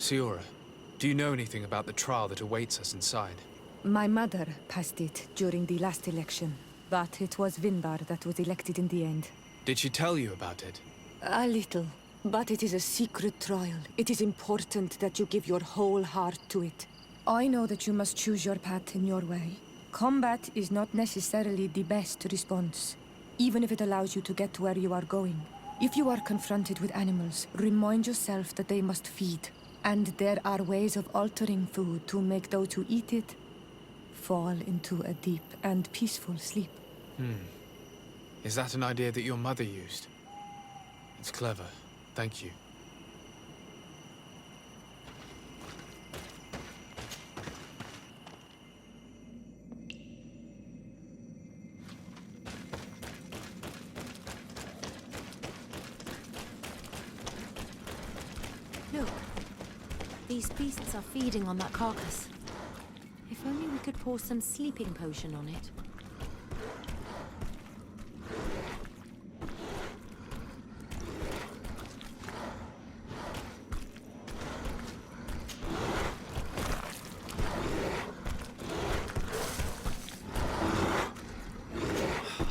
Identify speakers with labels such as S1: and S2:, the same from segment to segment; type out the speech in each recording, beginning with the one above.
S1: Siora, do you know anything about the trial that awaits us inside?
S2: My mother passed it during the last election, but it was Vinbar that was elected in the end.
S1: Did she tell you about it?
S2: A little, but it is a secret trial. It is important that you give your whole heart to it. I know that you must choose your path in your way. Combat is not necessarily the best response, even if it allows you to get to where you are going. If you are confronted with animals, remind yourself that they must feed, and there are ways of altering food to make those who eat it fall into a deep and peaceful sleep.
S1: Is that an idea that your mother used? It's clever. Thank you.
S3: Look. These beasts are feeding on that carcass. If only we could pour some sleeping potion on it.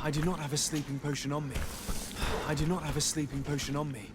S1: I do not have a sleeping potion on me. I do not have a sleeping potion on me.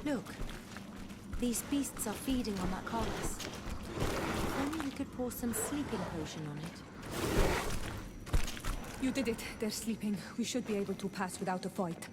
S3: Look. These beasts are feeding on that carcass. If only we could pour some sleeping potion on it.
S2: You did it. They're sleeping. We should be able to pass without a fight.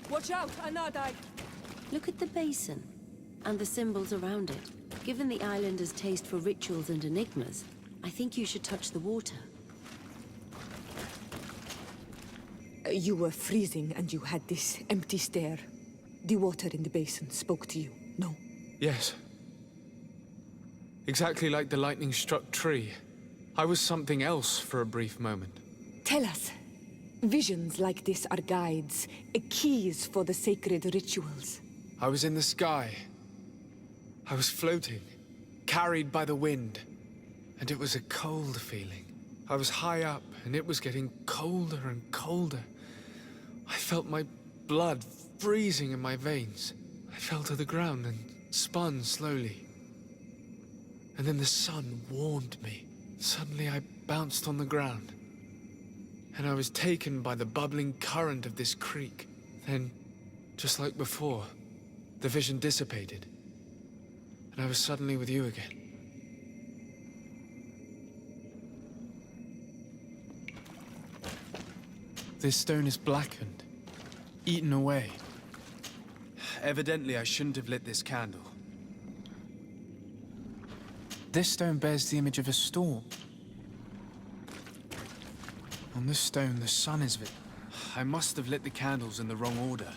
S2: Watch out, Anadai!
S3: Look at the basin, and the symbols around it. Given the islanders' taste for rituals and enigmas, I think you should touch the water.
S2: You were freezing and you had this empty stare. The water in the basin spoke to you, no?
S1: Yes. Exactly like the lightning-struck tree. I was something else for a brief moment.
S2: Tell us. Visions like this are guides, keys for the sacred rituals.
S1: I was in the sky. I was floating, carried by the wind. And it was a cold feeling. I was high up, and it was getting colder and colder. I felt my blood freezing in my veins. I fell to the ground and spun slowly. And then the sun warmed me. Suddenly I bounced on the ground. And I was taken by the bubbling current of this creek. Then, just like before, the vision dissipated. And I was suddenly with you again. This stone is blackened, eaten away. Evidently, I shouldn't have lit this candle. This stone bears the image of a storm. On this stone, the sun is lit. I must have lit the candles in the wrong order.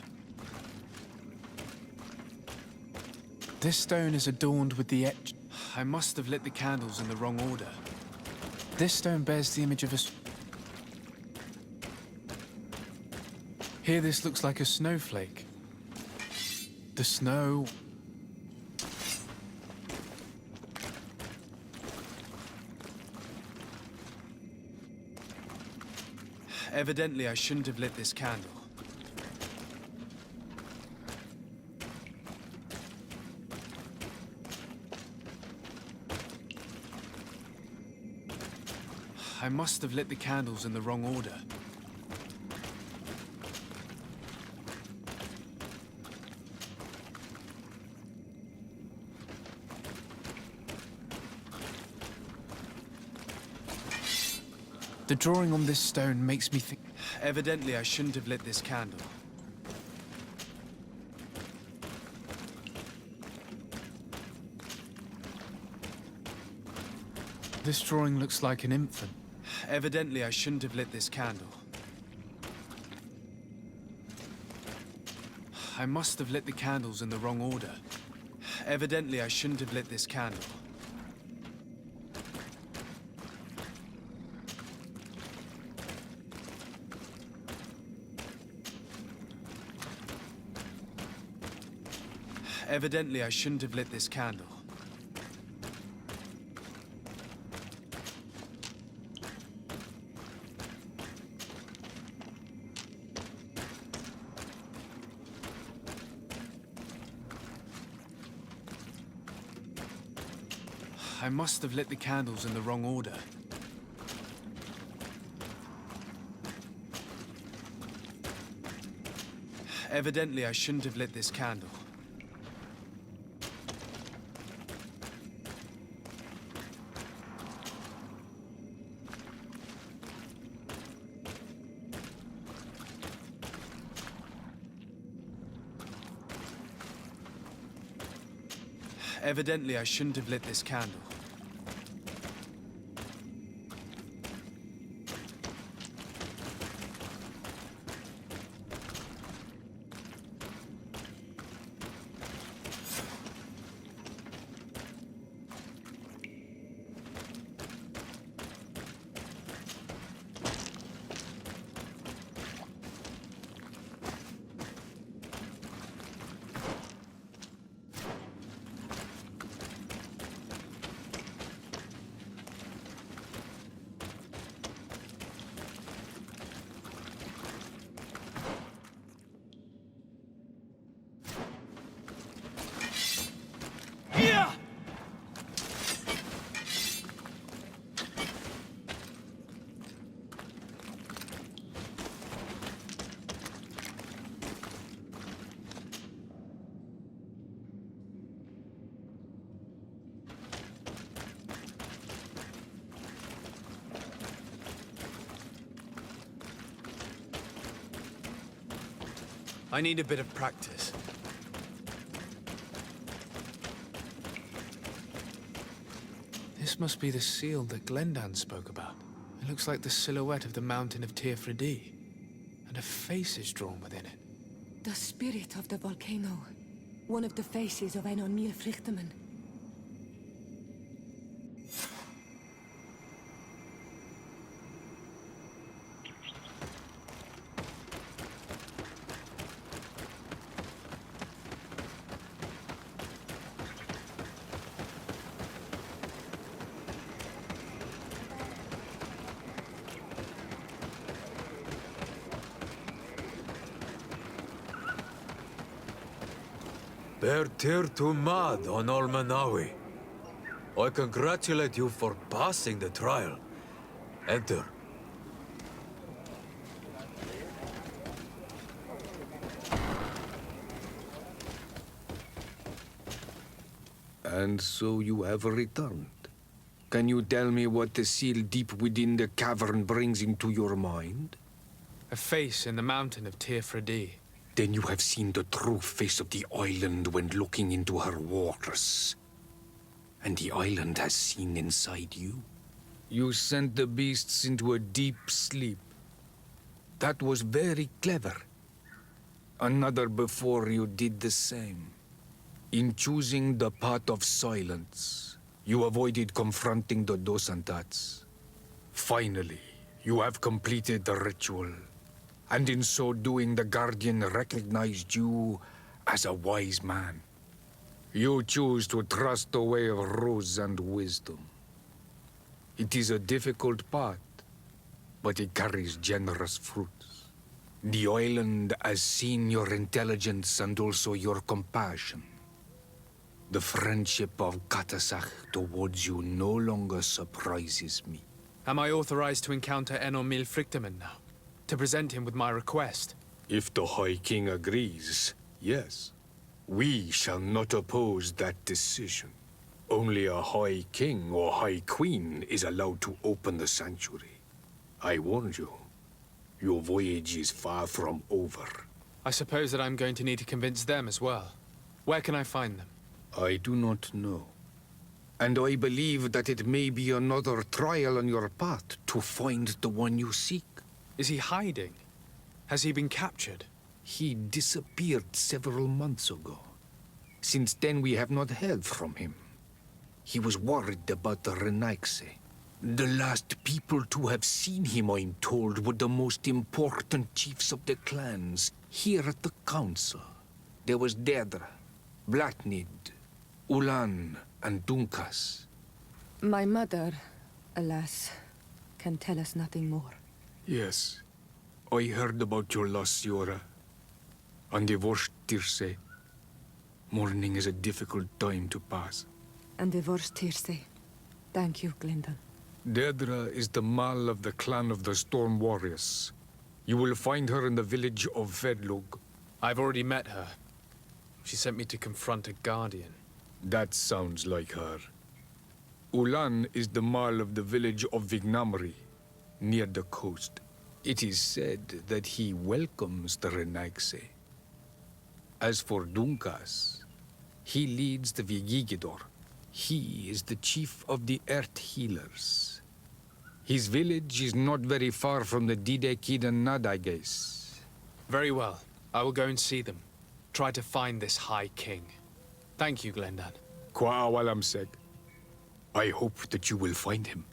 S1: This stone is adorned with the etch. I must have lit the candles in the wrong order. This stone bears the image of a... Here this looks like a snowflake. The snow... Evidently, I shouldn't have lit this candle. I must have lit the candles in the wrong order. The drawing on this stone makes me think... Evidently, I shouldn't have lit this candle. This drawing looks like an infant. Evidently, I shouldn't have lit this candle. I must have lit the candles in the wrong order. Evidently, I shouldn't have lit this candle. Evidently, I shouldn't have lit this candle. I must have lit the candles in the wrong order. Evidently, I shouldn't have lit this candle. Evidently, I shouldn't have lit this candle. I need a bit of practice. This must be the seal that Glendan spoke about. It looks like the silhouette of the mountain of Tir-Fredi, and a face is drawn within it.
S2: The spirit of the volcano. One of the faces of Enon Milfrichtemann.
S4: Bertir to Mad on Olmanawi. I congratulate you for passing the trial. Enter.
S5: And so you have returned. Can you tell me what the seal deep within the cavern brings into your mind?
S1: A face in the mountain of Tir-Fredi.
S5: Then you have seen the true face of the island when looking into her waters. And the island has seen inside you. You sent the beasts into a deep sleep. That was very clever. Another before you did the same. In choosing the path of silence, you avoided confronting the Dosantats. Finally, you have completed the ritual. And in so doing, the Guardian recognized you as a wise man. You choose to trust the way of rules and wisdom. It is a difficult path, but it carries generous fruits. The island has seen your intelligence and also your compassion. The friendship of Katasach towards you no longer surprises me.
S1: Am I authorized to encounter Enon Milfrichtemann now? To present him with my request?
S5: If the High King agrees, yes. We shall not oppose that decision. Only a High King or High Queen is allowed to open the sanctuary. I warned you. Your voyage is far from over.
S1: I suppose that I'm going to need to convince them as well. Where can I find them?
S5: I do not know. And I believe that it may be another trial on your path to find the one you seek.
S1: Is he hiding? Has he been captured?
S5: He disappeared several months ago. Since then, we have not heard from him. He was worried about the Renaigse. The last people to have seen him, I'm told, were the most important chiefs of the clans here at the council. There was Deirdre, Blatnid, Ulan, and Dunkas.
S2: My mother, alas, can tell us nothing more.
S5: Yes, I heard about your loss, Yora. And divorced Tirse. Mourning is a difficult time to pass.
S2: And divorced Tirse. Thank you, Glendan.
S5: Deirdre is the Mal of the clan of the Storm Warriors. You will find her in the village of Vedlug.
S1: I've already met her. She sent me to confront a guardian.
S5: That sounds like her. Ulan is the Mal of the village of Vignamri, near the coast. It is said that he welcomes the Renaigse. As for Dunkas, he leads the Vigigidor. He is the chief of the Earth Healers. His village is not very far from the Didekid and Nadages.
S1: Very well. I will go and see them. Try to find this High King. Thank you, Glendan.
S5: Kwa awalamseg. I hope that you will find him.